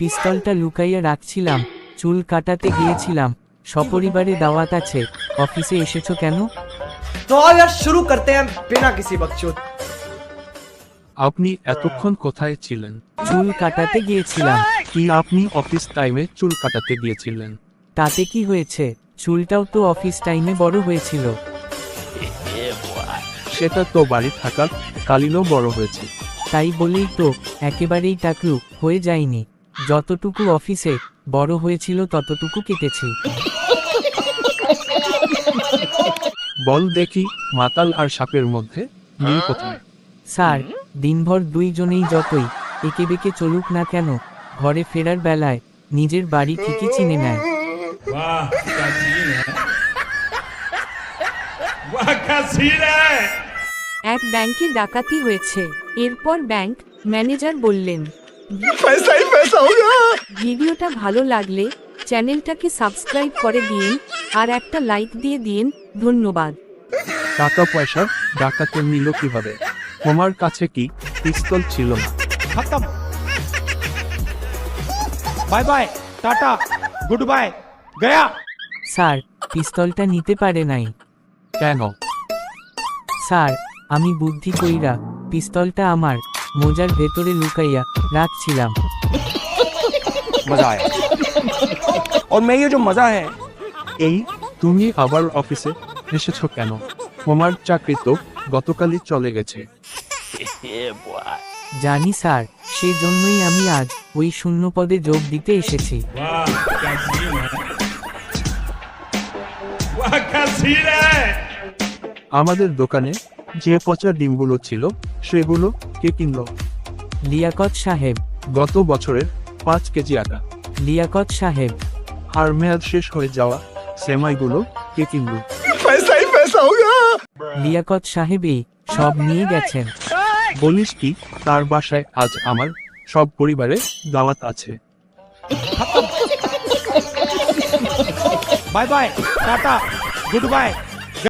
পিস্তলটা লুকাইয়া রাখছিলাম, চুল কাটাতে গিয়েছিলাম, সপরিবারে দাওয়াত আছে। অফিসে এসেছো কেন? तो आओ यार शुरू करते हैं बिना किसी बकचोद। আপনি এতক্ষণ কোথায় ছিলেন? চুল কাটাতে গিয়েছিলাম। কি আপনি অফিস টাইমে চুল কাটাতে গিয়েছিলেন? তাতে কি হয়েছে? চুলটাও তো অফিস টাইমে বড় হয়েছিল। সেটা তো বাড়ি থাকার কালিনও বড় হয়েছে। তাই বলেই তো একেবারেই টাকলু হয়ে যায়নি। যতটুকু অফিসে বড় হয়েছিল ততটুকু কেটেছি। বল দেখি, মাতাল আর সাপের মধ্যে মিল কোথায়? স্যার, দিনভর দুইজনেই যতই একে বেঁকে চলুক না কেন, ঘরে ফেরার বেলায় নিজের বাড়ি ঠিকই চিনে নেয়। वाह क्या सीन है, वाह क्या सीन है। এক ব্যাংকে ডাকাতি হয়েছে। এরপর ব্যাংক ম্যানেজার বললেন, पैसा ही पैसा होगा। ভিডিওটা ভালো লাগলে চ্যানেলটাকে সাবস্ক্রাইব করে দিন আর একটা লাইক দিয়ে দিন। ধন্যবাদ। টাকা পয়সা ডাকাতে নিল কিভাবে? তোমার কাছে কি পিস্তল ছিল না? खत्म। Bye bye, tata, good bye, गया। স্যার, পিস্তলটা নিতে পারে নাই। কেন? স্যার, আমি বুদ্ধি কইরা পিস্তলটা আমার মোজার ভেতরে লুকাইয়া রাখছিলাম। मजा आया। और मैं ये जो मजा है, এই তুমি আবার অফিসে এসেছো কেন? তোমার চাকরি তো গতকালই চলে গেছে। জানি স্যার, সেই জন্যই আমি আজ ওই শূন্য পদে যোগ দিতে এসেছি। वाह क्या सीन है, वाह क्या सीन है। আমাদের দোকানে যে পচা ডিমগুলো ছিল সেগুলো কে কিনলো? লিয়াকত সাহেব। গত বছরের 5 কেজি আটা। লিয়াকত সাহেব। আর মেয়াদ শেষ হয়ে যাওয়া সেমাইগুলো কে কিনলো? पैसा ही पैसा होगा। লিয়াকত সাহেবই সব নিয়ে গেছেন। বলিস কি, তার বাসায় আজ আমার সব পরিবারে দাওয়াত আছে। Bye bye, tata, good bye,